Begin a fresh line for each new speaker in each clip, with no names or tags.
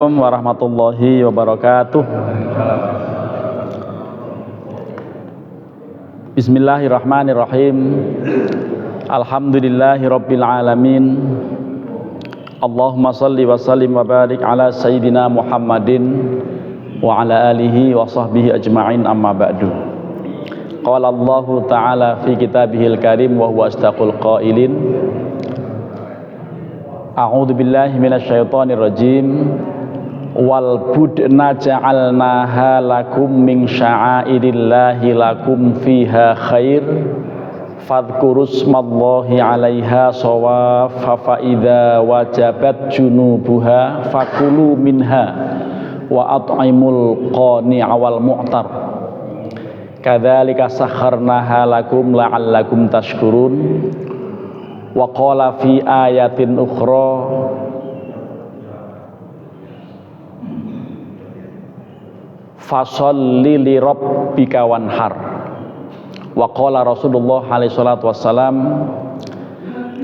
Warahmatullahi wabarakatuh. Bismillahirrahmanirrahim. Alhamdulillahi rabbil alamin. Allahumma salli wa sallim wa barik ala sayyidina Muhammadin wa ala alihi wa sahbihi ajma'in, amma ba'du. Qala Allah ta'ala fi kitabihil karim wa huwa asdaqul qailin. A'udzu billahi minasyaitonir rajim. Wal budna ja'alnaha lakum min sya'airillahi lakum fiha khair fadhkurusmallahi 'alaiha shawaffa fa idza wajabat junubuha fakulu minha wa at'imul qani'a wal mu'tar kadzalika sakharnaha lakum la'allakum tashkurun. Wa qala fi ayatin ukhra fasolli li rabbika wanhar. Wa qala Rasulullah alaihi salatu wassalam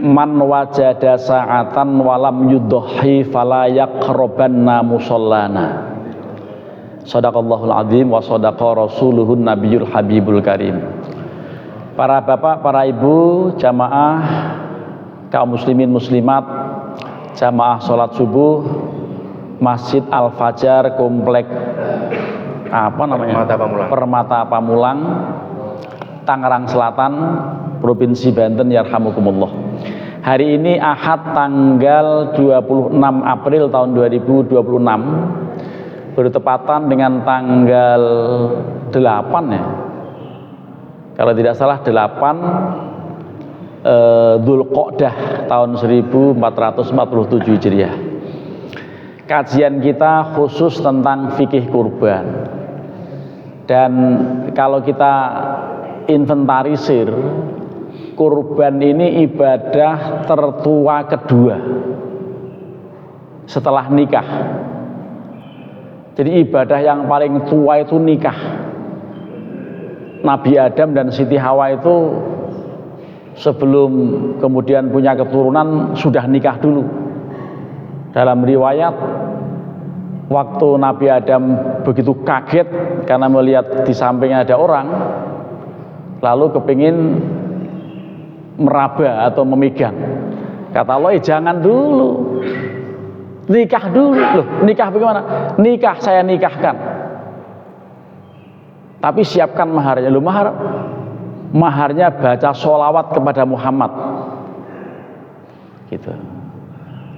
man wajada sa'atan walam yudhi fala yaqrabanna musallana. Shadaqallahul azim wa shadaqa rasuluhun nabiyul habibul karim. Para bapak, para ibu, jamaah kaum muslimin muslimat, jamaah sholat subuh Masjid Al-Fajar Komplek Permata Pamulang, Tangerang Selatan, Provinsi Banten, yarhamukumullah. Hari ini Ahad tanggal 26 April tahun 2026, bertepatan dengan tanggal 8 ya, kalau tidak salah 8 Dzulqa'dah tahun 1447 Hijriah. Kajian kita khusus tentang fikih kurban. Dan kalau kita inventarisir, kurban ini ibadah tertua kedua setelah nikah. Jadi ibadah yang paling tua itu nikah. Nabi Adam dan Siti Hawa itu sebelum kemudian punya keturunan sudah nikah dulu. Dalam riwayat, waktu Nabi Adam begitu kaget karena melihat di sampingnya ada orang, lalu kepingin meraba atau memegang. Kata Allah, jangan dulu, nikah dulu. Loh, nikah bagaimana? Nikah saya nikahkan, tapi siapkan maharnya. Loh, maharnya baca sholawat kepada Muhammad, gitu.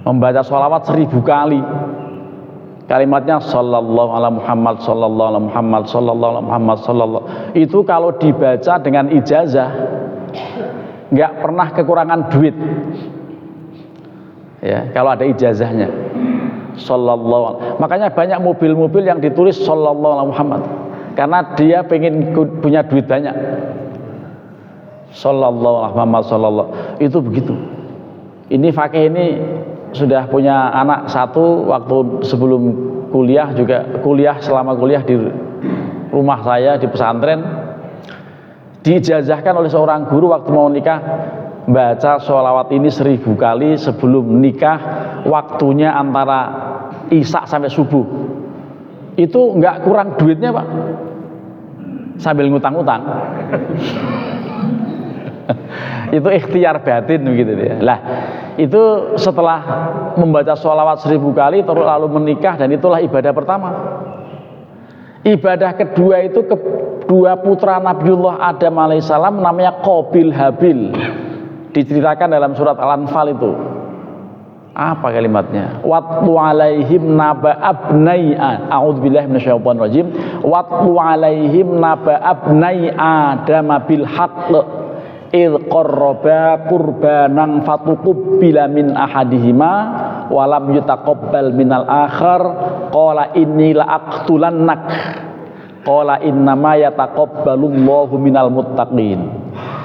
Membaca sholawat 1000 kali. Kalimatnya sallallahu ala Muhammad, sallallahu ala Muhammad, sallallahu ala Muhammad, sallallahu. Itu kalau dibaca dengan ijazah nggak pernah kekurangan duit. Ya, kalau ada ijazahnya. Sallallahu. Makanya banyak mobil-mobil yang ditulis sallallahu ala Muhammad, karena dia pengen punya duit banyak. Sallallahu ala Muhammad, sallallahu. Itu begitu. Ini fakih ini sudah punya anak satu, waktu sebelum kuliah juga selama kuliah di rumah saya di pesantren, diijazahkan oleh seorang guru waktu mau nikah, baca sholawat ini 1000 kali sebelum nikah, waktunya antara isya sampai subuh. Itu nggak kurang duitnya, Pak, sambil ngutang-ngutang. Itu ikhtiar batin begitu ya. Lah, itu setelah membaca sholawat 1000 kali terus lalu menikah, dan itulah ibadah pertama. Ibadah kedua itu kedua putra Nabiullah Adam alaihissalam, namanya Qabil Habil. Diceritakan dalam surat Al-Anfal itu. Apa kalimatnya? Watlu alaihim naba abnai a'udzubillahi minasyaitonir rajim. Watlu alaihim naba abnai Adam bil haqq idh qarraba qurbanan fatuqabbala min ahadihima wa lam yutaqabbal minal akhar qala inni la aqtulannak qala innama yataqabbalullahu minal muttaqin.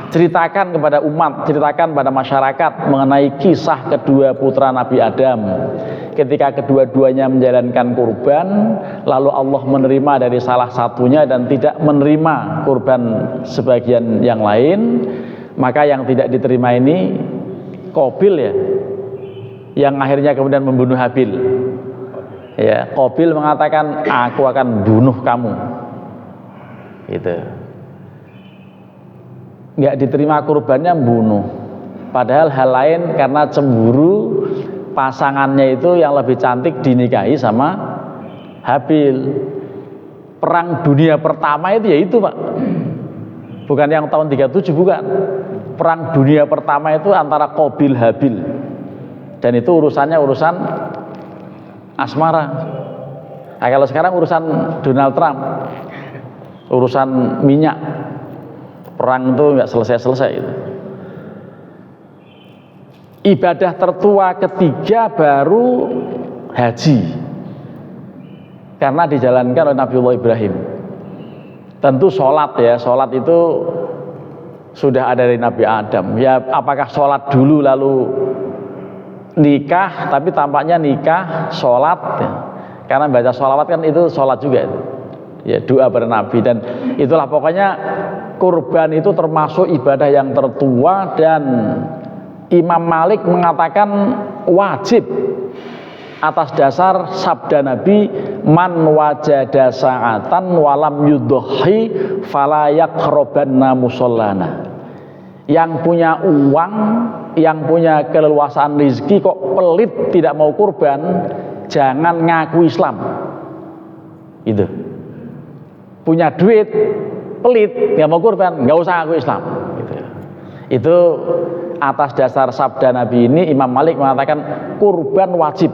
Ceritakan kepada umat, ceritakan pada masyarakat mengenai kisah kedua putra Nabi Adam. Ketika kedua-duanya menjalankan kurban, lalu Allah menerima dari salah satunya dan tidak menerima kurban sebagian yang lain, maka yang tidak diterima ini Qabil ya, yang akhirnya kemudian membunuh Habil. Ya, Qabil mengatakan aku akan bunuh kamu. Gitu. Nggak diterima kurbannya, bunuh. Padahal hal lain karena cemburu pasangannya itu yang lebih cantik dinikahi sama Habil. Perang dunia pertama itu ya itu, Pak. Bukan yang tahun 37, bukan. Perang dunia pertama itu antara Qabil Habil. Dan itu urusannya urusan asmara. Nah, kalau sekarang urusan Donald Trump, urusan minyak, perang itu nggak selesai-selesai itu. Ibadah tertua ketiga baru haji, karena dijalankan oleh Nabiullah Ibrahim. Tentu sholat ya, sholat itu sudah ada dari Nabi Adam. Ya, apakah sholat dulu lalu nikah? Tapi tampaknya nikah, sholat ya. Karena baca sholawat kan itu sholat juga itu. Ya, doa pada Nabi. Dan itulah pokoknya kurban itu termasuk ibadah yang tertua, dan Imam Malik mengatakan wajib atas dasar sabda Nabi, man wajada sa'atan walam yudhi fala yaqrabanna musallana. Yang punya uang, yang punya keleluasaan rezeki kok pelit tidak mau kurban, jangan ngaku Islam. Itu. Punya duit, pelit, nggak mau kurban, nggak usah ngaku Islam. Gitu. Itu atas dasar sabda Nabi ini Imam Malik mengatakan kurban wajib.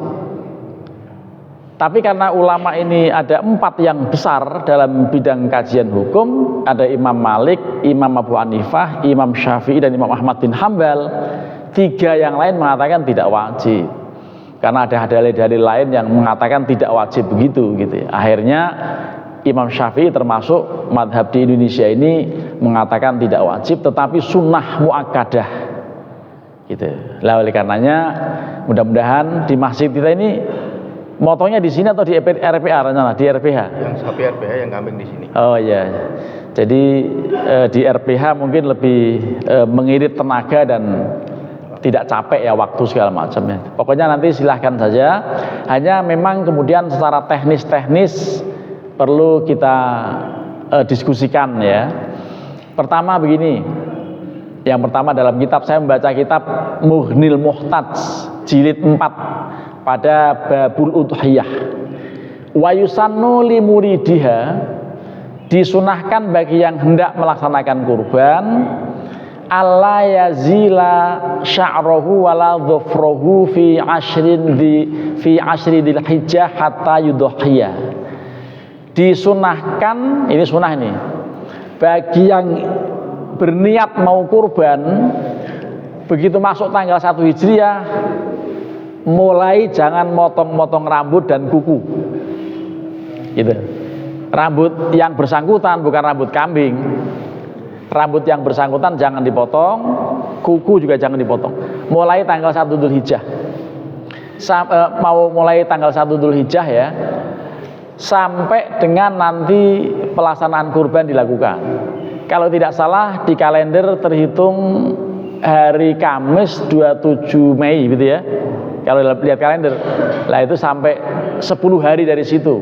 Tapi karena ulama ini ada 4 yang besar dalam bidang kajian hukum, ada Imam Malik, Imam Abu Hanifah, Imam Syafi'i, dan Imam Ahmad bin Hambal. 3 yang lain mengatakan tidak wajib, karena ada dalil-dalil lain yang mengatakan tidak wajib begitu gitu ya. Akhirnya Imam Syafi'i termasuk madhab di Indonesia ini mengatakan tidak wajib, tetapi sunnah muakkadah gitu. Lah oleh karenanya mudah-mudahan di masjid kita ini, motongnya di sini atau di RPH rencana? Di RPH.
Yang sapi RPH, yang kambing di sini.
Oh iya. Jadi di RPH mungkin lebih mengirit tenaga dan tidak capek ya, waktu segala macamnya. Pokoknya nanti silahkan saja. Hanya memang kemudian secara teknis perlu kita diskusikan ya. Pertama begini. Yang pertama, dalam kitab saya membaca kitab Mughnil Muhtaj jilid 4 pada babul udhiyah. Wa yusannu li muridiha, disunahkan bagi yang hendak melaksanakan kurban, alla yazila sya'rahu wala dhufruhu fi ashri dzil hijjah hatta yudhiyah. Disunahkan, ini sunnah ini, bagi yang berniat mau kurban, begitu masuk tanggal 1 Hijriah mulai jangan motong-motong rambut dan kuku gitu. Rambut yang bersangkutan, bukan rambut kambing. Rambut yang bersangkutan jangan dipotong, kuku juga jangan dipotong. Mulai tanggal 1 Dzulhijjah. Mau mulai tanggal 1 Dzulhijjah ya, sampai dengan nanti pelaksanaan kurban dilakukan. Kalau tidak salah di kalender terhitung hari Kamis 27 Mei gitu ya. Kalau lihat kalender, lah itu sampai 10 hari dari situ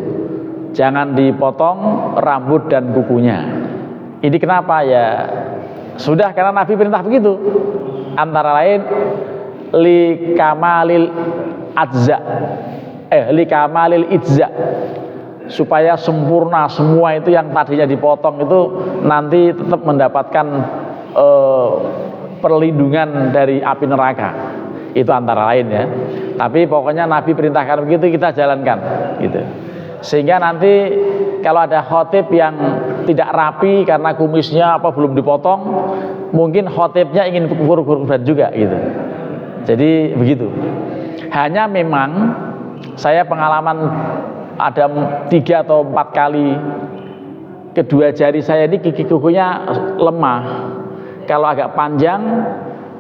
jangan dipotong rambut dan kukunya. Ini kenapa ya? Sudah, karena Nabi perintah begitu. Antara lain li kamalil ijza, supaya sempurna semua itu yang tadinya dipotong itu nanti tetap mendapatkan perlindungan dari api neraka. Itu antara lain ya. Tapi pokoknya Nabi perintahkan begitu, kita jalankan gitu. Sehingga nanti kalau ada khotib yang tidak rapi karena kumisnya apa belum dipotong, mungkin khotibnya ingin kurban juga gitu. Jadi begitu. Hanya memang saya pengalaman ada 3 atau 4 kali kedua jari saya ini gigi kukunya lemah. Kalau agak panjang,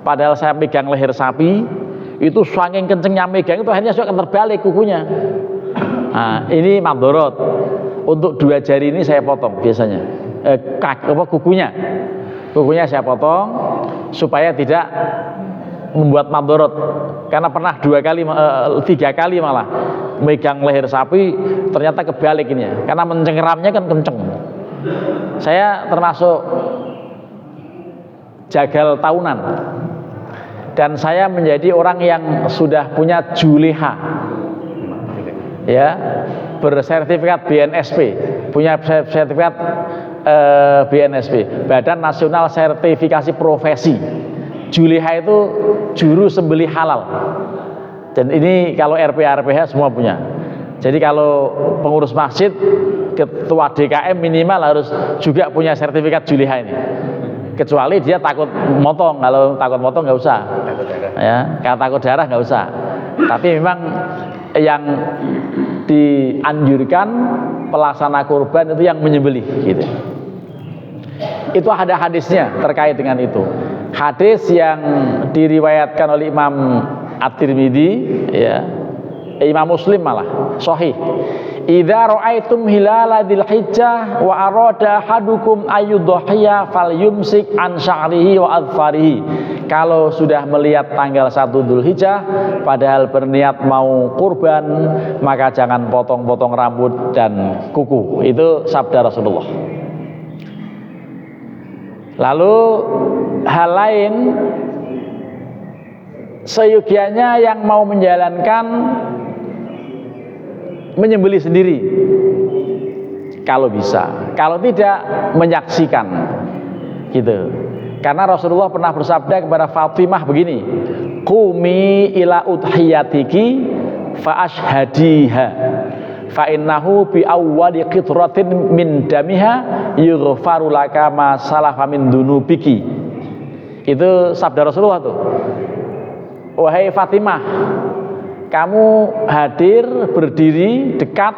padahal saya pegang leher sapi, itu saking kencengnya megang itu akhirnya suka terbalik kukunya. Nah, ini madorot. Untuk 2 jari ini saya potong biasanya. Kukunya saya potong supaya tidak membuat madorot, karena pernah 3 kali malah megang leher sapi, ternyata kebalik ini ya, karena mencengkeramnya kan kenceng. Saya termasuk jagal tahunan, dan saya menjadi orang yang sudah punya juleha, ya, bersertifikat BNSP, punya sertifikat BNSP, Badan Nasional Sertifikasi Profesi. Juleha itu juru sembelih halal. Dan ini kalau RPH semua punya. Jadi kalau pengurus masjid, ketua DKM minimal harus juga punya sertifikat juleha ini. Kecuali dia takut motong. Kalau takut motong nggak usah.
Takut darah.
Ya, kalau takut darah nggak usah. Tapi memang yang dianjurkan pelaksana kurban itu yang menyembelih, gitu. Itu ada hadisnya terkait dengan itu. Hadis yang diriwayatkan oleh Imam At-Tirmidzi, ya, Imam Muslim malah sahih. Idza ra'aitum hilala dzilhijjah wa arada ahadukum ayyudhiya falyumsik an sya'rihi wa adfarihi. Kalau sudah melihat tanggal 1 Dzulhijjah padahal berniat mau kurban, maka jangan potong-potong rambut dan kuku. Itu sabda Rasulullah. Lalu hal lain, seyogianya yang mau menjalankan menyembelih sendiri kalau bisa, kalau tidak menyaksikan, gitu. Karena Rasulullah pernah bersabda kepada Fatimah begini, qumi ila udhiyatiki fa ashhadiha fa innahu bi awwali qitratin min damiha yughfaru laka ma salafa min dunubiki. Itu sabda Rasulullah tuh. Wahai Fatimah, kamu hadir berdiri dekat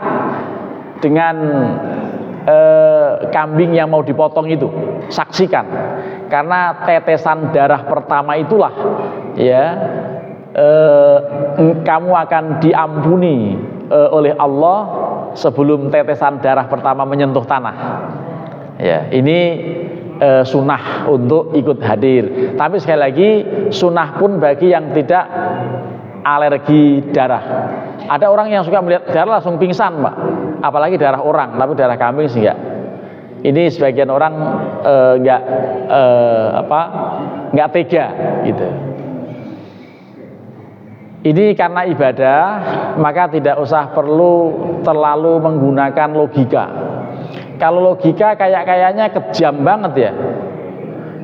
dengan kambing yang mau dipotong itu, saksikan, karena tetesan darah pertama itulah, ya, kamu akan diampuni oleh Allah sebelum tetesan darah pertama menyentuh tanah. Ya, ini sunnah untuk ikut hadir. Tapi sekali lagi sunnah pun bagi yang tidak alergi darah. Ada orang yang suka melihat darah langsung pingsan, Pak. Apalagi darah orang, tapi darah kambing sih enggak. Ini sebagian orang enggak tega gitu. Ini karena ibadah, maka tidak usah perlu terlalu menggunakan logika. Kalau logika kayaknya kejam banget ya.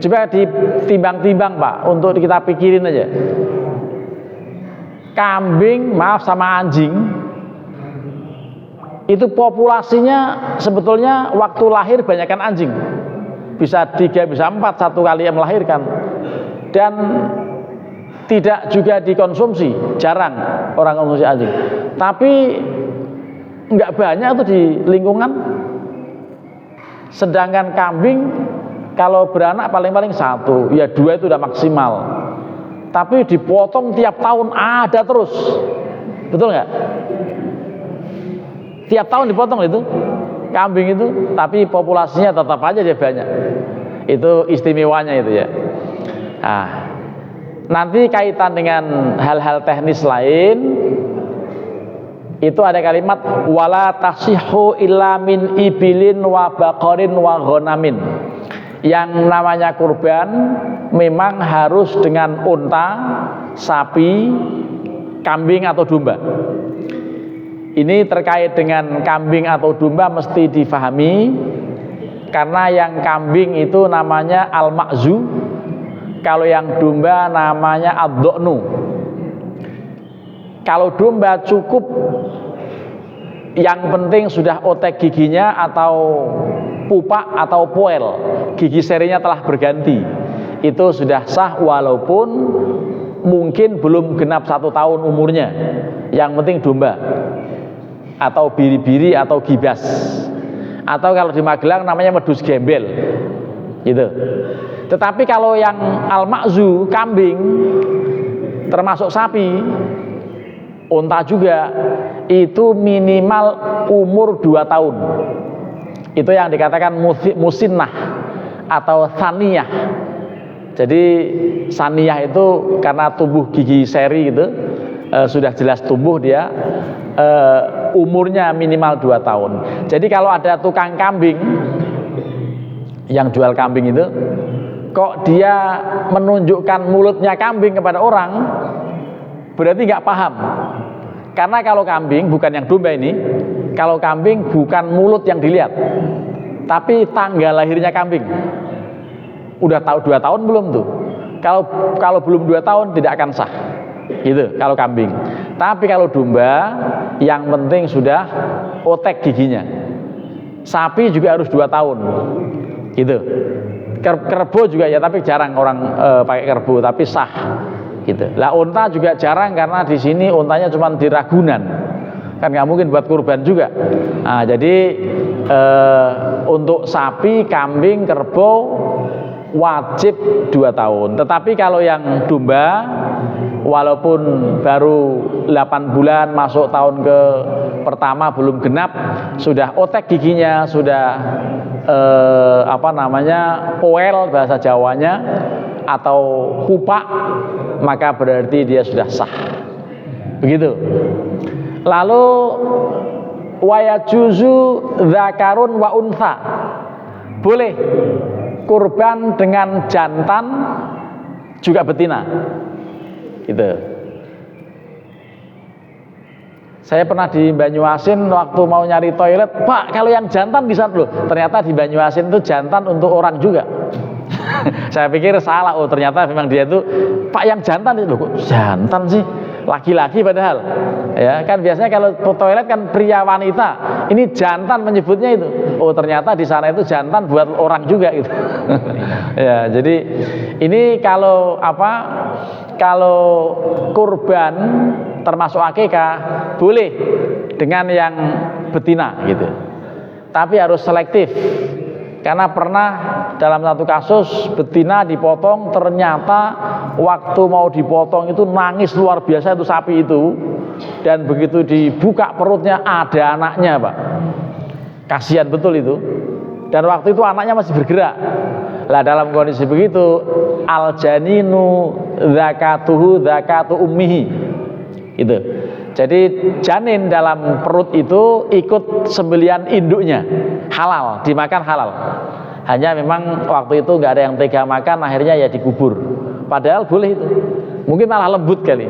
Coba ditimbang-timbang, Pak, untuk kita pikirin aja. Kambing, maaf, sama anjing itu populasinya sebetulnya waktu lahir banyakkan anjing, bisa 3, bisa 4 satu kali yang melahirkan, dan tidak juga dikonsumsi, jarang orang konsumsi anjing. Tapi nggak banyak tuh di lingkungan. Sedangkan kambing kalau beranak paling-paling 1, ya 2 itu udah maksimal. Tapi dipotong tiap tahun ada terus, betul nggak? Tiap tahun dipotong itu kambing itu, tapi populasinya tetap aja dia banyak. Itu istimewanya itu ya. Nah, nanti kaitan dengan hal-hal teknis lain, itu ada kalimat wala tasihhu illa min ibilin wa baqarin wa ghanamin. Yang namanya kurban memang harus dengan unta, sapi, kambing atau domba. Ini terkait dengan kambing atau domba mesti difahami, karena yang kambing itu namanya al-ma'zu, kalau yang domba namanya ad-do'nu. Kalau domba cukup, yang penting sudah otek giginya atau pupa atau poel, gigi serinya telah berganti, itu sudah sah walaupun mungkin belum genap 1 tahun umurnya. Yang penting domba atau biri-biri atau gibas, atau kalau di Magelang namanya medus gembel gitu. Tetapi kalau yang al-ma'zu, kambing, termasuk sapi, unta juga, itu minimal umur 2 tahun. Itu yang dikatakan musinnah atau thaniyah. Jadi saniyah itu karena tumbuh gigi seri gitu, sudah jelas tumbuh dia, umurnya minimal 2 tahun. Jadi kalau ada tukang kambing yang jual kambing itu, kok dia menunjukkan mulutnya kambing kepada orang, berarti nggak paham. Karena kalau kambing, bukan yang domba ini, kalau kambing bukan mulut yang dilihat, tapi tanggal lahirnya kambing. Udah tahu 2 tahun belum tuh? Kalau belum 2 tahun tidak akan sah. Gitu kalau kambing. Tapi kalau domba, yang penting sudah otek giginya. Sapi juga harus 2 tahun. Gitu. Kerbau juga ya, tapi jarang orang pakai kerbau, tapi sah. Gitu. Lah unta juga jarang karena di sini untanya cuma di Ragunan. Kan nggak mungkin buat kurban juga. Nah, jadi untuk sapi, kambing, kerbau wajib 2 tahun. Tetapi kalau yang domba, walaupun baru 8 bulan masuk tahun ke pertama belum genap, sudah otek giginya, sudah poel bahasa Jawanya, atau kupak, maka berarti dia sudah sah. Begitu. Lalu wayajuzu dzakarun wa untha. Boleh kurban dengan jantan juga betina. Gitu. Saya pernah di Banyuasin waktu mau nyari toilet, Pak, kalau yang jantan bisa loh. Ternyata di Banyuasin itu jantan untuk orang juga. Saya pikir salah, oh ternyata memang dia itu, Pak yang jantan itu loh, kok jantan sih? Laki-laki padahal. Ya, kan biasanya kalau toilet kan pria wanita. Ini jantan menyebutnya itu. Oh, ternyata di sana itu jantan buat orang juga gitu. Ya, jadi ini kalau kurban termasuk akikah boleh dengan yang betina gitu. Tapi harus selektif. Karena pernah dalam satu kasus betina dipotong, ternyata waktu mau dipotong itu nangis luar biasa itu sapi itu, dan begitu dibuka perutnya ada anaknya, Pak. Kasihan betul itu. Dan waktu itu anaknya masih bergerak. Lah dalam kondisi begitu, al janinu zakatuhu zakatu ummihi. Gitu. Jadi janin dalam perut itu ikut sembelian induknya, halal, dimakan halal. Hanya memang waktu itu nggak ada yang tega makan, akhirnya ya dikubur. Padahal boleh itu, mungkin malah lembut kali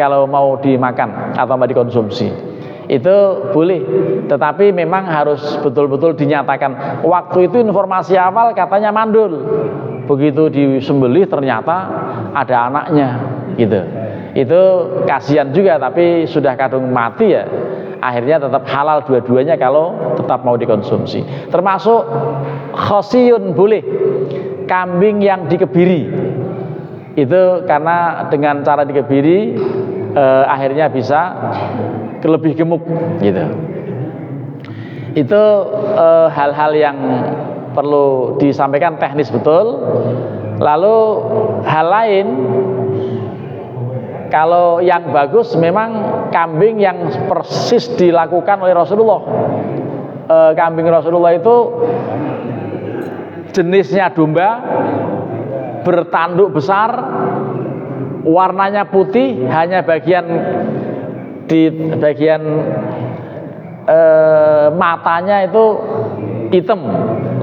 kalau mau dimakan atau mau dikonsumsi. Itu boleh, tetapi memang harus betul-betul dinyatakan. Waktu itu informasi awal katanya mandul, begitu disembelih ternyata ada anaknya, gitu. Itu kasihan juga, tapi sudah kadung mati ya, akhirnya tetap halal dua-duanya kalau tetap mau dikonsumsi. Termasuk khosiyun boleh, kambing yang dikebiri. Itu karena dengan cara dikebiri akhirnya bisa lebih gemuk gitu. Itu hal-hal yang perlu disampaikan, teknis betul. Lalu hal lain, kalau yang bagus memang kambing yang persis dilakukan oleh Rasulullah. Kambing Rasulullah itu jenisnya domba, bertanduk besar, warnanya putih, hanya di bagian matanya itu hitam,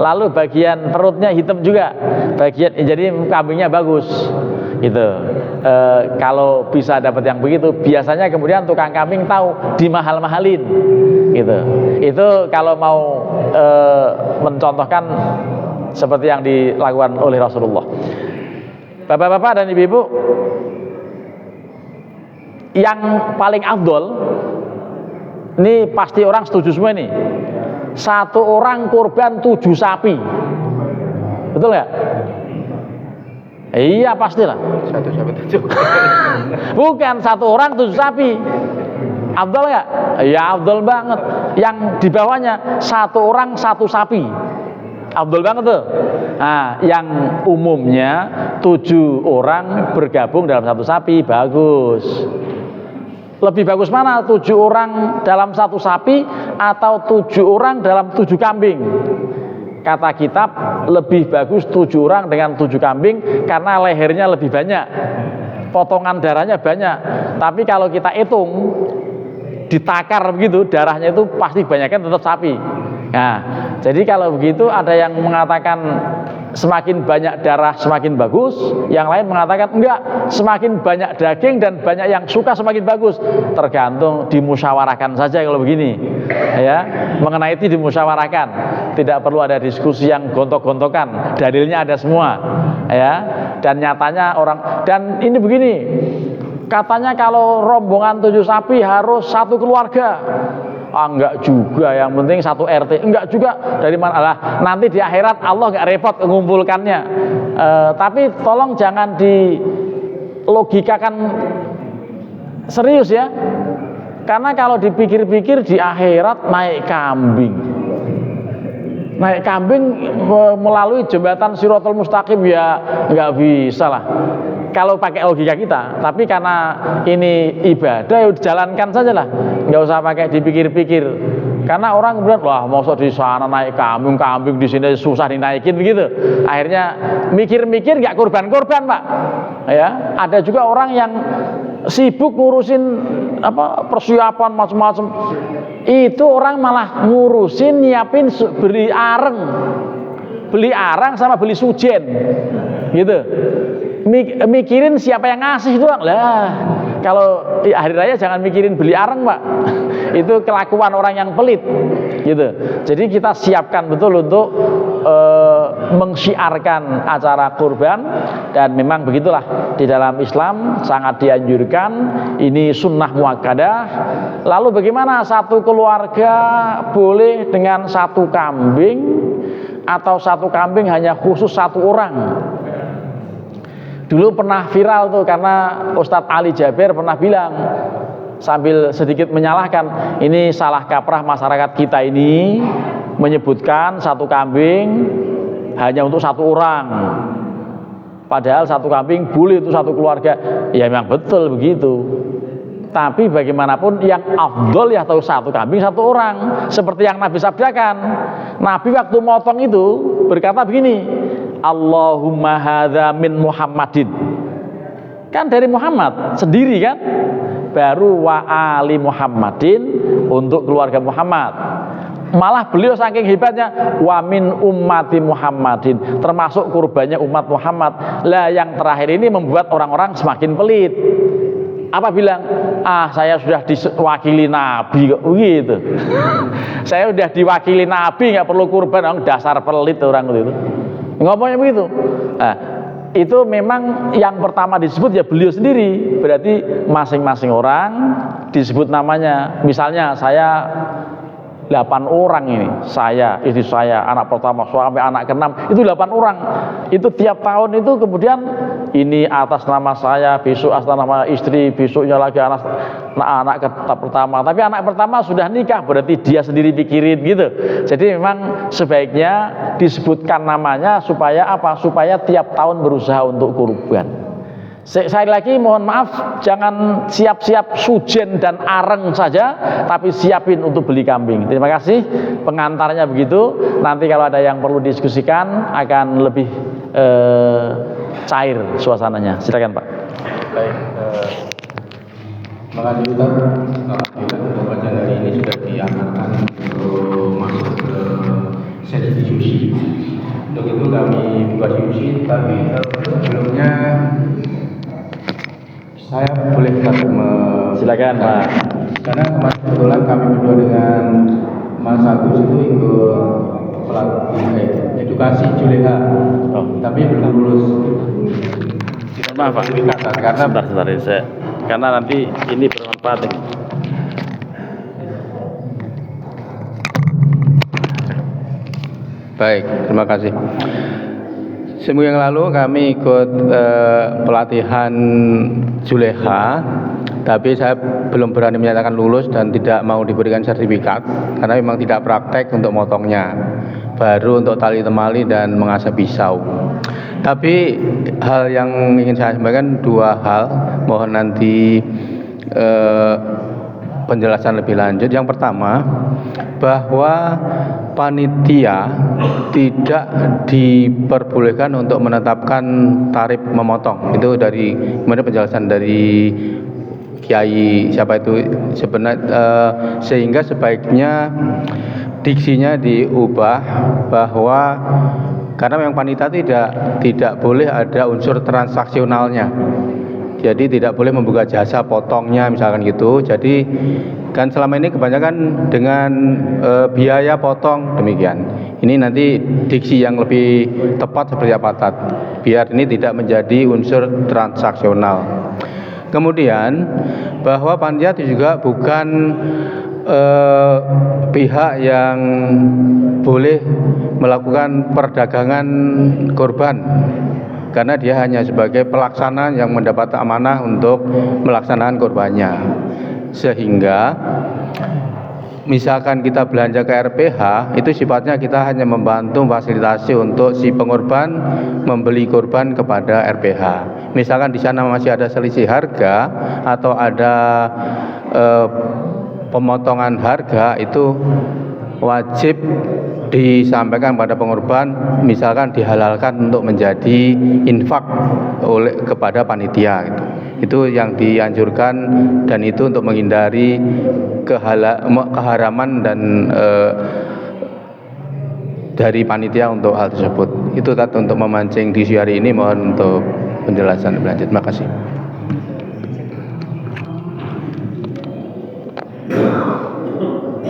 lalu bagian perutnya hitam juga, jadi kambingnya bagus gitu. Kalau bisa dapat yang begitu, biasanya kemudian tukang kambing tahu dimahal-mahalin gitu. Itu kalau mau mencontohkan seperti yang dilakukan oleh Rasulullah. Bapak-bapak dan ibu-ibu, yang paling afdol, ini pasti orang setuju semua ini, 1 orang kurban 7 sapi, betul nggak? Iya pastilah.
1 sapi 7.
Bukan 1 orang 7 sapi. Afdol nggak? Ya afdol banget. Yang di bawahnya 1 orang 1 sapi. Afdol banget tuh. Nah, yang umumnya 7 orang bergabung dalam 1 sapi, bagus. Lebih bagus mana? 7 orang dalam 1 sapi atau 7 orang dalam 7 kambing? Kata kitab lebih bagus 7 orang dengan 7 kambing karena lehernya lebih banyak, potongan darahnya banyak. Tapi kalau kita hitung ditakar begitu, darahnya itu pasti banyaknya tetap sapi. Nah, jadi kalau begitu ada yang mengatakan semakin banyak darah semakin bagus, yang lain mengatakan enggak, semakin banyak daging dan banyak yang suka semakin bagus. Tergantung, dimusyawarahkan saja kalau begini, ya. Mengenai itu dimusyawarahkan, tidak perlu ada diskusi yang gontok-gontokan. Dalilnya ada semua, ya. Dan nyatanya orang, dan ini begini, katanya kalau rombongan 7 sapi harus satu keluarga. Enggak juga, yang penting satu RT. Enggak juga, dari mana lah, nanti di akhirat Allah enggak repot mengumpulkannya. Tapi tolong jangan dilogikakan serius ya, karena kalau dipikir-pikir di akhirat naik kambing melalui jembatan Shirathul Mustaqim, ya enggak bisa lah kalau pakai logika kita. Tapi karena ini ibadah, ya dijalankan saja lah, nggak usah pakai dipikir-pikir. Karena orang kemudian, wah maksud di sana naik kambing di sini susah dinaikin begitu. Akhirnya mikir-mikir nggak korban-korban, Pak. Ya, ada juga orang yang sibuk ngurusin persiapan macam-macam. Itu orang malah ngurusin nyiapin beli arang sama beli sujen, gitu. Mikirin siapa yang ngasih doang lah. Kalau hari raya jangan mikirin beli arang, Pak. Itu kelakuan orang yang pelit, gitu. Jadi kita siapkan betul untuk mensyiarkan acara kurban, dan memang begitulah di dalam Islam sangat dianjurkan. Ini sunnah muakkadah. Lalu bagaimana satu keluarga boleh dengan satu kambing, atau satu kambing hanya khusus satu orang? Dulu pernah viral tuh, karena Ustadz Ali Jaber pernah bilang sambil sedikit menyalahkan, ini salah kaprah masyarakat kita ini menyebutkan satu kambing hanya untuk satu orang, padahal satu kambing boleh untuk satu keluarga. Ya memang betul begitu, tapi bagaimanapun yang afdol ya tahu satu kambing satu orang, seperti yang Nabi sabdakan. Nabi waktu motong itu berkata begini, Allahumma hadza min Muhammadin, kan dari Muhammad sendiri kan, baru wa ali Muhammadin, untuk keluarga Muhammad. Malah beliau saking hebatnya, wa min ummati Muhammadin, termasuk kurbannya umat Muhammad. Lah yang terakhir ini membuat orang-orang semakin pelit. Apa bilang, saya sudah diwakili Nabi kok gitu. Saya sudah diwakili Nabi, nggak perlu kurban. Dasar pelit orang itu ngomongnya begitu. Nah, itu memang yang pertama disebut ya beliau sendiri. Berarti masing-masing orang disebut namanya. Misalnya saya 8 orang ini, saya, istri saya, anak pertama sampai anak ke-6, itu 8 orang. Itu tiap tahun itu kemudian ini atas nama saya, besok atas nama istri, besoknya lagi anak pertama. Tapi anak pertama sudah nikah, berarti dia sendiri pikirin gitu. Jadi memang sebaiknya disebutkan namanya supaya apa? Supaya tiap tahun berusaha untuk kurban. Sekali lagi mohon maaf, jangan siap-siap sujen dan areng saja, tapi siapin untuk beli kambing. Terima kasih, pengantarnya begitu. Nanti kalau ada yang perlu diskusikan akan lebih cair suasananya. Silakan Pak.
Baik, terima kasih Ustaz. Alhamdulillah bacaan hari ini sudah diamankan untuk masuk ke sesi diskusi. Untuk itu kami buka diskusi, tapi sebelumnya saya boleh
silakan Pak.
Karena kemarin kebetulan kami berdua dengan Mas Agus itu ikut pelatih edukasi Juleha, tapi belum lulus.
Maaf Pak, karena sebentar saya, karena nanti ini bermanfaat.
Baik, terima kasih. Seminggu yang lalu kami ikut pelatihan Juleha, tapi saya belum berani menyatakan lulus dan tidak mau diberikan sertifikat karena memang tidak praktek untuk motongnya, baru untuk tali temali dan mengasah pisau. Tapi hal yang ingin saya sampaikan 2 hal, mohon nanti penjelasan lebih lanjut. Yang pertama, bahwa panitia tidak diperbolehkan untuk menetapkan tarif memotong. Itu dari kemudian penjelasan dari Kiai siapa itu sebenarnya, sehingga sebaiknya diksinya diubah bahwa karena memang panitia tidak boleh ada unsur transaksionalnya. Jadi tidak boleh membuka jasa potongnya misalkan gitu. Jadi kan selama ini kebanyakan dengan biaya potong demikian. Ini nanti diksi yang lebih tepat seperti apa Tat, biar ini tidak menjadi unsur transaksional. Kemudian bahwa panitia juga bukan pihak yang boleh melakukan perdagangan korban, karena dia hanya sebagai pelaksana yang mendapat amanah untuk melaksanakan korbannya. Sehingga misalkan kita belanja ke RPH, itu sifatnya kita hanya membantu fasilitasi untuk si pengorban membeli korban kepada RPH. Misalkan di sana masih ada selisih harga atau ada pemotongan harga, itu wajib disampaikan pada pengorban, misalkan dihalalkan untuk menjadi infak kepada panitia gitu. Itu yang dianjurkan, dan itu untuk menghindari keharaman dan dari panitia untuk hal tersebut. Itu untuk memancing di hari ini. Mohon untuk penjelasan lebih lanjut. Terima kasih.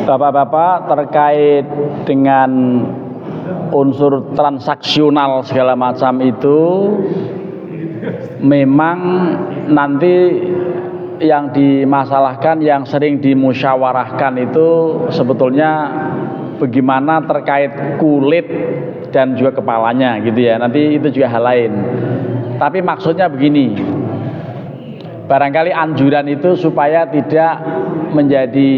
Bapak-bapak, terkait dengan unsur transaksional segala macam itu memang nanti yang dimasalahkan, yang sering dimusyawarahkan itu sebetulnya bagaimana terkait kulit dan juga kepalanya gitu ya. Nanti itu juga hal lain. Tapi maksudnya begini, barangkali anjuran itu supaya tidak menjadi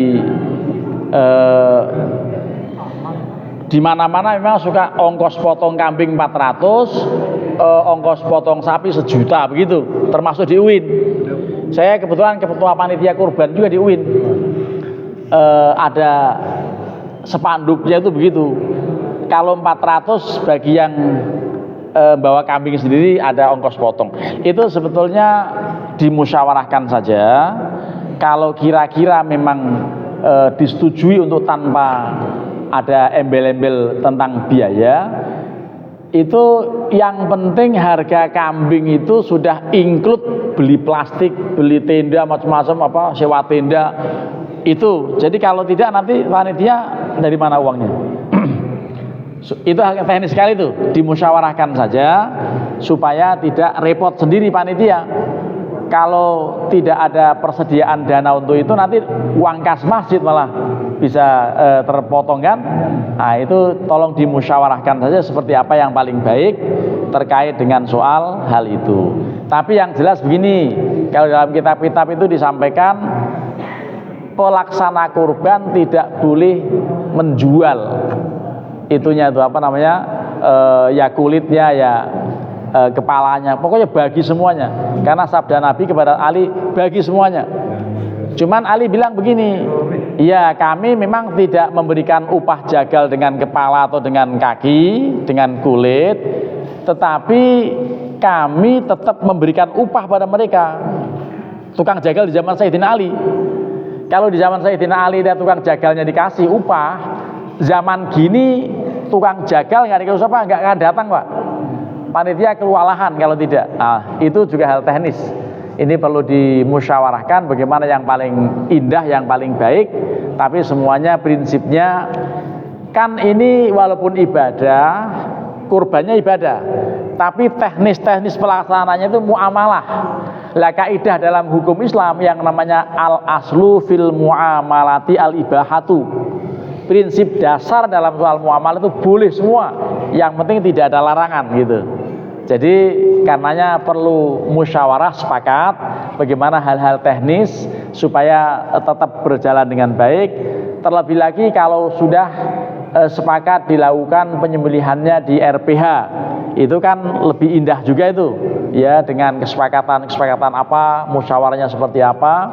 di mana-mana memang suka ongkos potong kambing 400, ongkos potong sapi 1 juta begitu, termasuk di UIN. Saya kebetulan ketua panitia kurban juga di UIN. Ada spanduknya itu begitu. Kalau 400 bagi yang bawa kambing sendiri ada ongkos potong. Itu sebetulnya dimusyawarahkan saja. Kalau kira-kira memang disetujui untuk tanpa ada embel-embel tentang biaya, itu yang penting harga kambing itu sudah include beli plastik, beli tenda macam-macam, sewa tenda itu. Jadi kalau tidak nanti panitia dari mana uangnya? Itu hal teknis sekali, itu dimusyawarahkan saja supaya tidak repot sendiri panitia. Kalau tidak ada persediaan dana untuk itu, nanti uang kas masjid malah bisa terpotong kan. Nah itu tolong dimusyawarahkan saja seperti apa yang paling baik terkait dengan soal hal itu. Tapi yang jelas begini, kalau dalam kitab-kitab itu disampaikan pelaksana kurban tidak boleh menjual itunya, itu ya kulitnya, ya kepalanya, pokoknya bagi semuanya. Karena sabda Nabi kepada Ali, bagi semuanya. Cuman Ali bilang begini, ya kami memang tidak memberikan upah jagal dengan kepala atau dengan kaki, dengan kulit, tetapi kami tetap memberikan upah pada mereka. Tukang jagal di zaman Sayyidina Ali, kalau di zaman Sayyidina Ali dan tukang jagalnya dikasih upah, zaman gini tukang jagal nggak dikasih upah, nggak akan datang Pak. Panitia kewalahan kalau tidak. Nah, itu juga hal teknis. Ini perlu dimusyawarahkan bagaimana yang paling indah, yang paling baik. Tapi semuanya prinsipnya kan ini walaupun ibadah, kurbannya ibadah, tapi teknis-teknis pelaksananya itu muamalah. Lah kaidah dalam hukum Islam yang namanya al-aslu fil muamalati al-ibahatu. Prinsip dasar dalam soal muamalah itu boleh semua, yang penting tidak ada larangan gitu. Jadi karenanya perlu musyawarah, sepakat bagaimana hal-hal teknis supaya tetap berjalan dengan baik. Terlebih lagi kalau sudah sepakat dilakukan penyembelihannya di RPH, itu kan lebih indah juga itu ya, dengan kesepakatan apa, musyawarahnya seperti apa.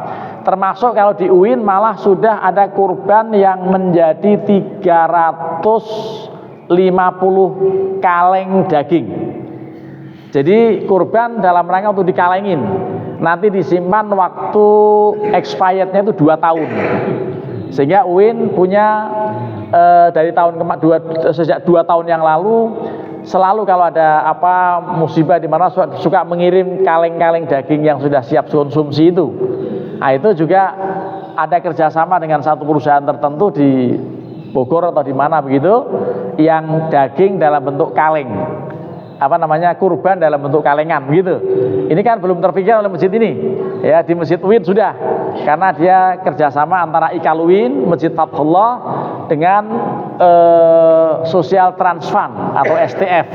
Termasuk kalau di UIN malah sudah ada kurban yang menjadi 350 kaleng daging. Jadi kurban dalam rangka untuk dikalengin, nanti disimpan waktu expirednya itu 2 tahun. Sehingga UIN punya dari sejak 2 tahun yang lalu, selalu kalau ada apa musibah di mana suka mengirim kaleng-kaleng daging yang sudah siap konsumsi itu. Nah itu juga ada kerjasama dengan satu perusahaan tertentu di Bogor atau di mana begitu, yang daging dalam bentuk kaleng, kurban dalam bentuk kalengan begitu. Ini kan belum terpikir oleh masjid ini, ya di Masjid UIN sudah, karena dia kerjasama antara IKAL UIN, Masjid Fathullah dengan Social Trust Fund atau STF.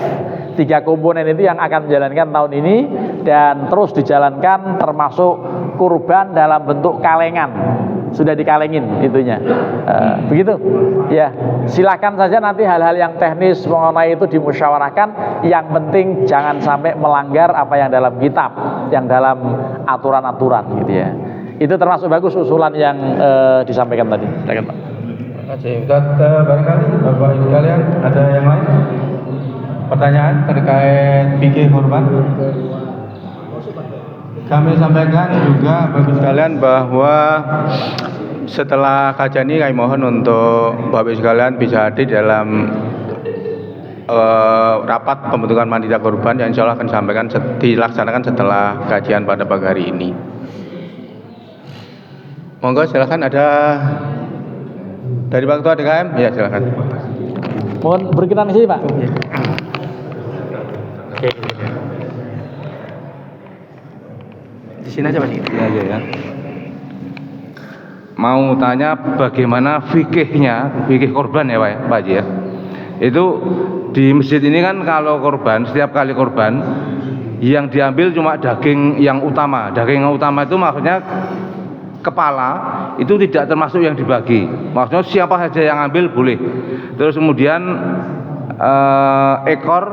3 komponen itu yang akan menjalankan tahun ini dan terus dijalankan, termasuk kurban dalam bentuk kalengan, sudah dikalengin itunya. Begitu ya, silakan saja nanti hal-hal yang teknis mengenai itu dimusyawarahkan, yang penting jangan sampai melanggar apa yang dalam kitab, yang dalam aturan-aturan gitu ya. Itu termasuk bagus usulan yang disampaikan tadi. Silakan Pak.
Terima kasih Ustaz. Barangkali Bapak Ibu sekalian ada yang lain pertanyaan terkait fikih kurban? Kami sampaikan juga Bapak Ibu sekalian bahwa setelah kajian ini kami mohon untuk Bapak Ibu sekalian bisa hadir dalam rapat pembentukan panitia kurban yang insya Allah akan dilaksanakan setelah kajian pada pagi hari ini. Monggo silakan, ada dari Pak Ketua DKM, ya silakan.
Mohon berkenan di sini Pak. Di sini aja Pak.
Ya. Mau tanya bagaimana fikihnya, fikih korban ya Pak Haji ya. Itu di masjid ini kan kalau korban, setiap kali korban yang diambil cuma daging yang utama. Daging yang utama itu maksudnya kepala, itu tidak termasuk yang dibagi. Maksudnya siapa saja yang ambil boleh. Terus kemudian ekor,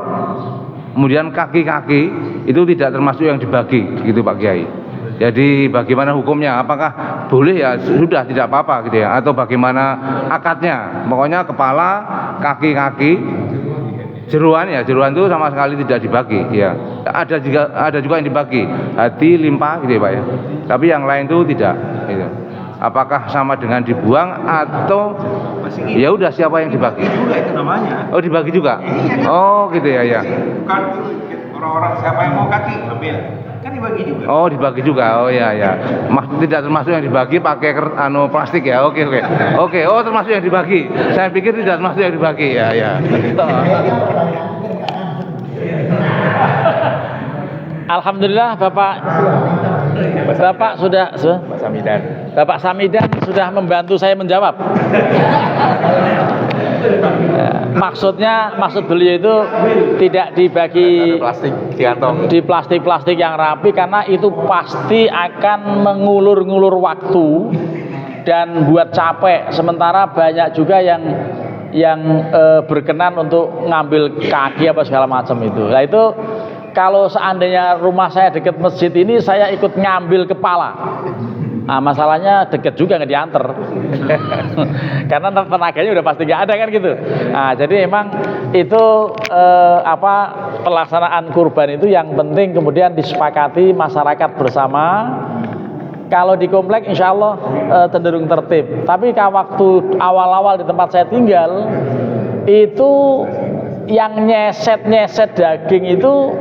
kemudian kaki-kaki itu tidak termasuk yang dibagi, gitu Pak Kiai. Jadi bagaimana hukumnya? Apakah boleh ya sudah tidak apa-apa gitu ya? Atau bagaimana akadnya? Pokoknya kepala, kaki-kaki, jeruan itu sama sekali tidak dibagi ya. Ada juga yang dibagi, hati, limpa gitu ya Pak ya. Tapi yang lain itu tidak gitu. Apakah sama dengan dibuang atau ya udah siapa yang dibagi?
Juga itu namanya.
Oh dibagi juga? Oh gitu ya ya.
Bukan orang-orang siapa yang mau kaki ambil, kan dibagi juga.
Oh dibagi juga, oh ya ya. Tidak termasuk yang dibagi pakai plastik ya? Oke. Oh termasuk yang dibagi. Saya pikir tidak termasuk yang dibagi ya ya.
Alhamdulillah Bapak sudah Bapak Samidan sudah membantu saya menjawab. Maksud beliau itu tidak dibagi
Plastik di kantong.
di plastik yang rapi, karena itu pasti akan mengulur-ngulur waktu dan buat capek. Sementara banyak juga yang berkenan untuk ngambil kaki apa segala macam itu. Nah itu kalau seandainya rumah saya dekat masjid ini, saya ikut ngambil kepala. Nah, masalahnya deket juga nggak diantar. Karena tenaganya udah pasti nggak ada kan gitu. Nah, jadi emang itu pelaksanaan kurban itu yang penting kemudian disepakati masyarakat bersama. Kalau di komplek insya Allah cenderung tertib. Tapi kalau waktu awal-awal di tempat saya tinggal itu yang nyeset daging itu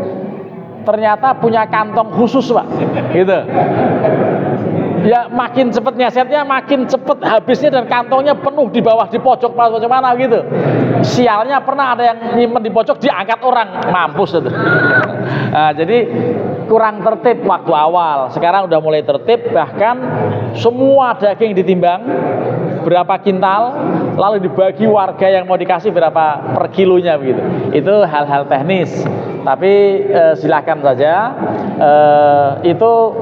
ternyata punya kantong khusus Pak, gitu. Ya makin cepet nyesetnya makin cepet habisnya, dan kantongnya penuh di bawah, di pojok mana gitu. Sialnya pernah ada yang nyimpen di pojok, diangkat orang, mampus itu. Nah, jadi kurang tertib waktu awal. Sekarang udah mulai tertib, bahkan semua daging ditimbang berapa kintal, lalu dibagi warga yang mau dikasih berapa per kilonya begitu. Itu hal-hal teknis. Tapi silakan saja. Itu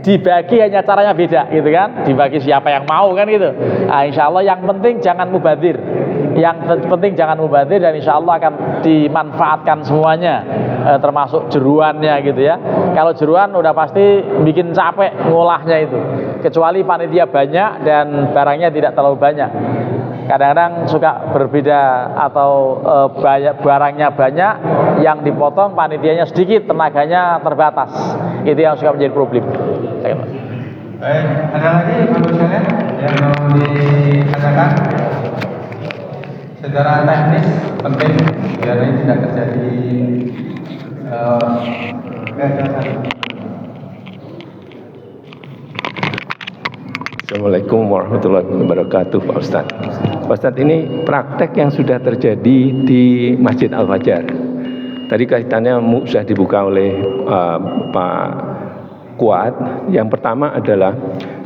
dibagi hanya caranya beda gitu kan, dibagi siapa yang mau kan gitu. Nah, insya Allah yang penting jangan mubadir, dan insya Allah akan dimanfaatkan semuanya, termasuk jeruannya gitu ya. Kalau jeruan udah pasti bikin capek ngolahnya itu, kecuali panitia banyak dan barangnya tidak terlalu banyak. Kadang-kadang suka berbeda atau barangnya banyak, yang dipotong panitianya sedikit, tenaganya terbatas. Itu yang suka menjadi problem.
Baik, ada lagi Bapak sekalian yang mau dikatakan secara teknis penting biar ini tidak terjadi kegagalan.
Assalamualaikum warahmatullahi wabarakatuh, Pak Ustadz. Pak Ustadz, ini praktek yang sudah terjadi di Masjid Al-Fajar. Tadi kaitannya sudah dibuka oleh Pak Kuat. Yang pertama adalah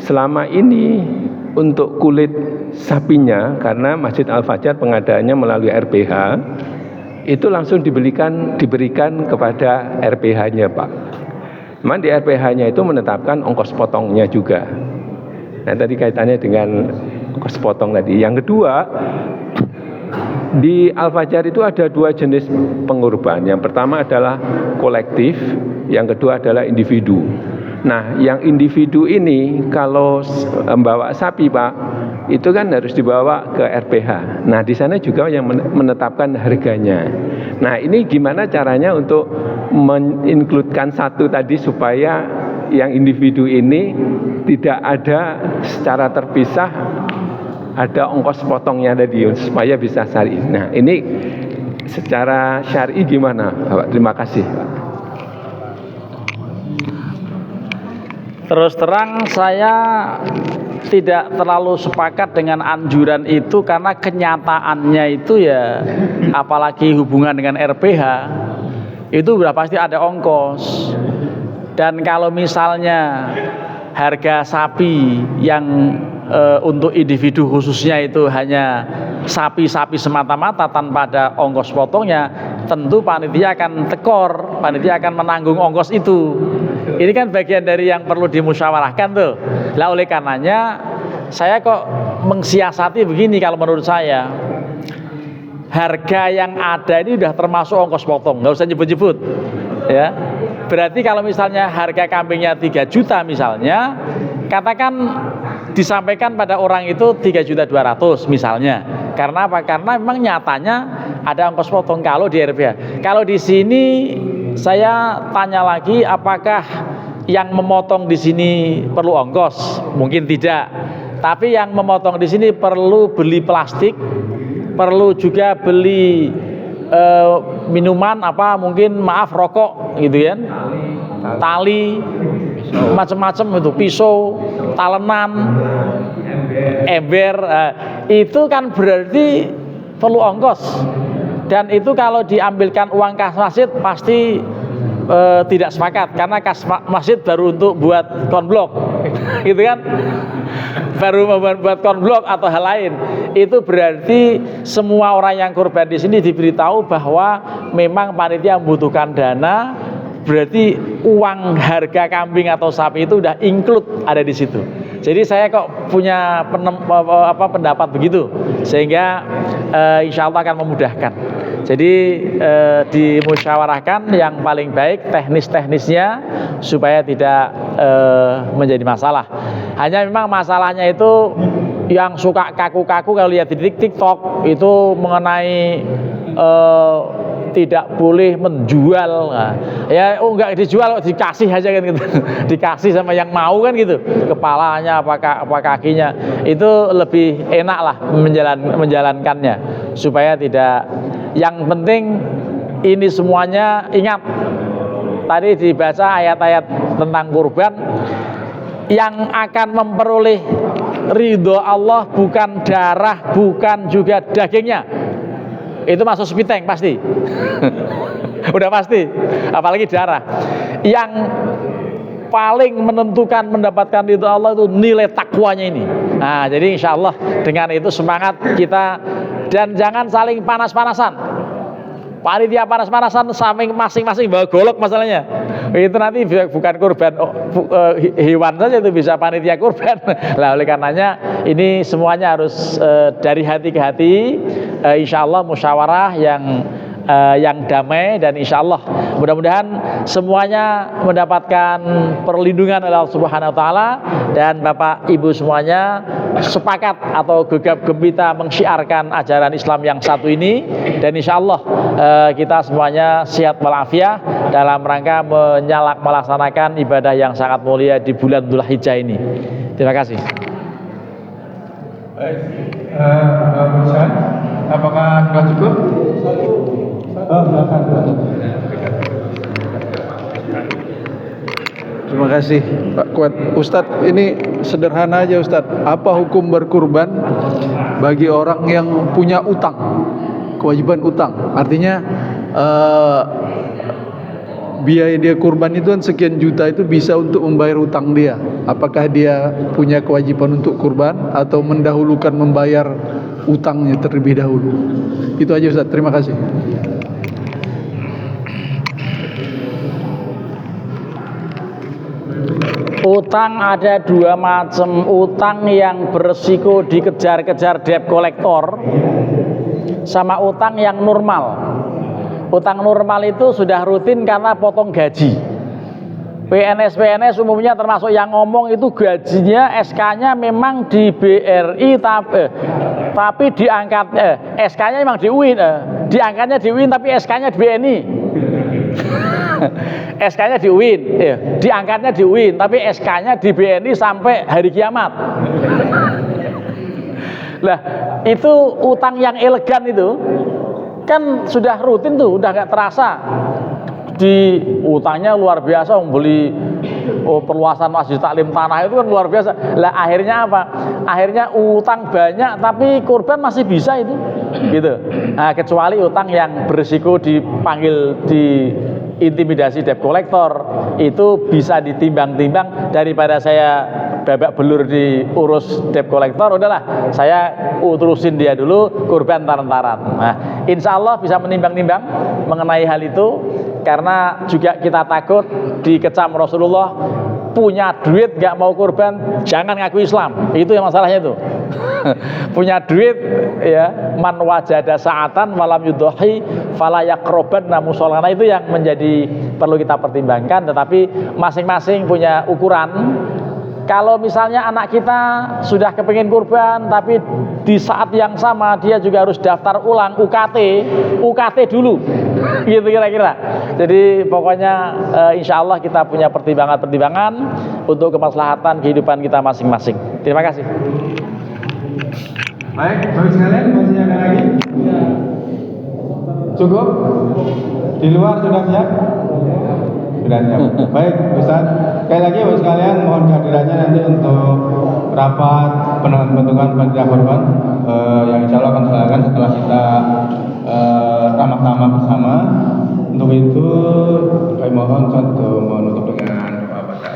selama ini untuk kulit sapinya, karena Masjid Al-Fajar pengadaannya melalui RPH, itu langsung diberikan kepada RPH-nya, Pak. Memang di RPH-nya itu menetapkan ongkos potongnya juga. Nah, tadi kaitannya dengan ongkos potong tadi. Yang kedua, di Al-Fajar itu ada dua jenis pengurban. Yang pertama adalah kolektif, yang kedua adalah individu. Nah, yang individu ini kalau membawa sapi, Pak, itu kan harus dibawa ke RPH. Nah, di sana juga yang menetapkan harganya. Nah, ini gimana caranya untuk menginkludkan satu tadi supaya yang individu ini tidak ada secara terpisah, ada ongkos potongnya tadi supaya bisa syar'i. Nah, ini secara syar'i gimana, Bapak? Terima kasih, Pak.
Terus terang saya tidak terlalu sepakat dengan anjuran itu, karena kenyataannya itu ya, apalagi hubungan dengan RPH itu sudah pasti ada ongkos. Dan kalau misalnya harga sapi yang untuk individu khususnya itu hanya sapi-sapi semata-mata tanpa ada ongkos potongnya, tentu panitia akan tekor, panitia akan menanggung ongkos itu. Ini kan bagian dari yang perlu dimusyawarahkan tuh. Lah oleh karenanya saya kok mensiasati begini, kalau menurut saya harga yang ada ini udah termasuk ongkos potong, nggak usah nyebut-nyebut ya. Berarti kalau misalnya harga kambingnya 3 juta misalnya, katakan disampaikan pada orang itu 3.200.000 misalnya. Karena apa? Karena memang nyatanya ada ongkos potong kalau di RPH. Kalau di sini saya tanya lagi, apakah yang memotong di sini perlu ongkos? Mungkin tidak. Tapi yang memotong di sini perlu beli plastik, perlu juga beli minuman mungkin rokok gitu kan, tali, macam-macam itu, pisau, talenan, ember, itu kan berarti perlu ongkos. Dan itu kalau diambilkan uang kas masjid pasti tidak sepakat, karena kas masjid baru untuk buat konblok gitu kan, baru membuat konblok atau hal lain. Itu berarti semua orang yang kurban di sini diberitahu bahwa memang panitia membutuhkan dana, berarti uang harga kambing atau sapi itu udah include ada di situ. Jadi saya kok punya pendapat begitu, sehingga insya Allah akan memudahkan. Jadi dimusyawarahkan yang paling baik teknis-teknisnya supaya tidak menjadi masalah. Hanya memang masalahnya itu yang suka kaku-kaku kalau lihat di TikTok itu mengenai tidak boleh menjual. Nah, ya enggak dijual, dikasih aja kan gitu. Dikasih sama yang mau kan gitu. Kepalanya apa kakinya. Itu lebih enak lah menjalankannya supaya tidak. Yang penting ini semuanya ingat. Tadi dibaca ayat-ayat tentang kurban, yang akan memperoleh ridho Allah bukan darah, bukan juga dagingnya. Itu masuk sepiteng pasti. Udah pasti, apalagi darah. Yang paling menentukan mendapatkan ridho Allah itu nilai takwanya ini. Nah, jadi insya Allah dengan itu semangat kita, dan jangan saling panas-panasan. Panitia panas-panasan, samping masing-masing bawa golok masalahnya. Itu nanti bukan kurban hewan saja, itu bisa panitia kurban. Lah oleh karenanya ini semuanya harus dari hati ke hati, insya Allah musyawarah yang damai, dan insya Allah mudah-mudahan semuanya mendapatkan perlindungan oleh Allah Subhanahu Wa Taala, dan Bapak Ibu semuanya sepakat atau gegap gempita mensyiarkan ajaran Islam yang satu ini, dan insya Allah kita semuanya sehat walafiat dalam rangka melaksanakan ibadah yang sangat mulia di bulan Dzulhijjah ini. Terima kasih.
Baik, Ustaz, apakah sudah cukup? Terima kasih Pak Kuat. Ustadz, ini sederhana aja Ustadz. Apa hukum berkurban bagi orang yang punya utang, kewajiban utang? Artinya biaya dia kurban itu kan sekian juta, itu bisa untuk membayar utang dia. Apakah dia punya kewajiban untuk kurban atau mendahulukan membayar utangnya terlebih dahulu? Itu aja Ustadz, terima kasih.
Utang ada dua macam, utang yang beresiko dikejar-kejar debt collector, sama utang yang normal. Utang normal itu sudah rutin karena potong gaji. PNS umumnya termasuk yang ngomong itu gajinya SK-nya memang di BRI tapi diangkat SK-nya memang di UIN, diangkatnya di UIN tapi SK-nya di BNI. SK-nya di UIN, diangkatnya di UIN, tapi SK-nya di BNI sampai hari kiamat. Lah, itu utang yang elegan itu kan sudah rutin tuh, udah nggak terasa. Di utangnya luar biasa, membeli perluasan masjid taklim tanah itu kan luar biasa. Lah akhirnya apa? Akhirnya utang banyak tapi kurban masih bisa itu, gitu. Nah, kecuali utang yang berisiko dipanggil di intimidasi debt collector, itu bisa ditimbang-timbang. Daripada saya babak belur diurus debt collector, udahlah saya urusin dia dulu, kurban taran-taran. Nah, insya Allah bisa menimbang-nimbang mengenai hal itu, karena juga kita takut dikecam Rasulullah, punya duit gak mau kurban, jangan ngaku Islam. Itu yang masalahnya itu. Punya duit ya, man wajada sa'atan walam yudhi fala yaqrabanna musholana, itu yang menjadi perlu kita pertimbangkan. Tetapi masing-masing punya ukuran. Kalau misalnya anak kita sudah kepingin kurban, tapi di saat yang sama dia juga harus daftar ulang UKT dulu, gitu kira-kira. Jadi pokoknya insya Allah kita punya pertimbangan-pertimbangan untuk kemaslahatan kehidupan kita masing-masing. Terima kasih.
Baik, baik sekalian, masih ada lagi? Cukup? Di luar sudah siap? Sudah siap. Baik, Ustaz. Sekali lagi Bapak sekalian, mohon kehadirannya nanti untuk rapat penentuan panitia korban yang insya Allah akan dilakukan setelah kita ramah-tamah bersama. Untuk itu kami mohon untuk menutup dengan doa pada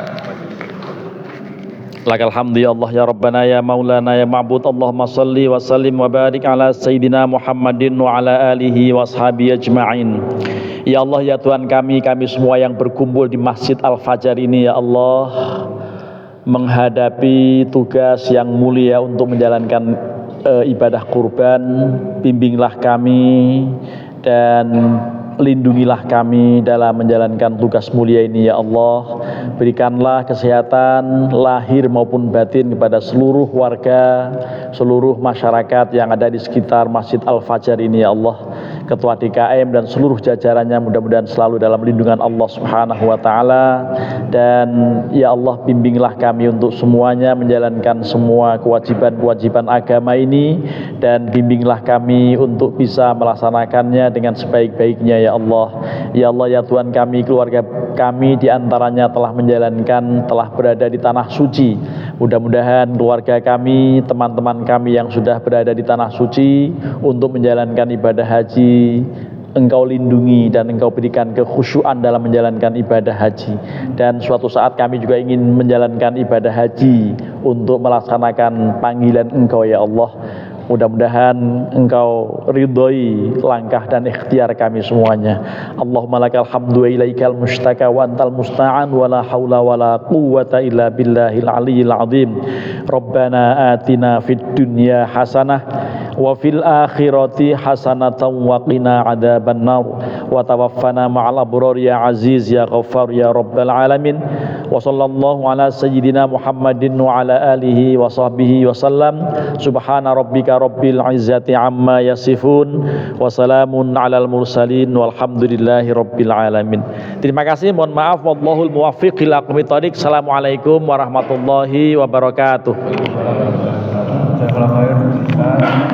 Lakal hamdu ya Allah ya Rabbana ya Maulana ya Ma'bud. Allahumma salli wa sallim wa barik ala Sayyidina Muhammadin wa ala alihi wa ashabihi ajma'in. Ya Allah ya Tuhan kami semua yang berkumpul di Masjid Al-Fajar ini ya Allah, menghadapi tugas yang mulia untuk menjalankan ibadah kurban, bimbinglah kami dan lindungilah kami dalam menjalankan tugas mulia ini ya Allah. Berikanlah kesehatan lahir maupun batin kepada seluruh warga, seluruh masyarakat yang ada di sekitar Masjid Al-Fajar ini ya Allah. Ketua DKM dan seluruh jajarannya mudah-mudahan selalu dalam lindungan Allah Subhanahu wa taala. Dan ya Allah, bimbinglah kami untuk semuanya menjalankan semua kewajiban-kewajiban agama ini, dan bimbinglah kami untuk bisa melaksanakannya dengan sebaik-baiknya ya Allah. Ya Allah ya Tuhan kami, keluarga kami diantaranya telah berada di tanah suci. Mudah-mudahan keluarga kami, teman-teman kami yang sudah berada di tanah suci untuk menjalankan ibadah haji, Engkau lindungi dan Engkau berikan kekhusyuan dalam menjalankan ibadah haji. Dan suatu saat kami juga ingin menjalankan ibadah haji untuk melaksanakan panggilan Engkau ya Allah. Mudah-mudahan Engkau ridhoi langkah dan ikhtiar kami semuanya. Allahumma lakal hamdu wa ilaikal mustaka wa antal musta'an wa la haula wa la quwwata illa billahil aliyyil azim. Rabbana atina fid dunya hasanah wa fil akhirati hasanatan wa qina adzabannar wa tawaffana ma'al abrar ya aziz ya ghaffar ya rabbal alamin. Wa sallallahu ala sayyidina Muhammadin wa ala alihi wa sahbihi wa sallam. Subhana rabbika rabbil izzati amma yasifun wa salamun alal mursalin walhamdulillahi rabbil alamin. Terima kasih, mohon maaf, wallahul muwaffiq ila aqwamit thoriq. Assalamualaikum warahmatullahi wabarakatuh.
Jazakallahu khair.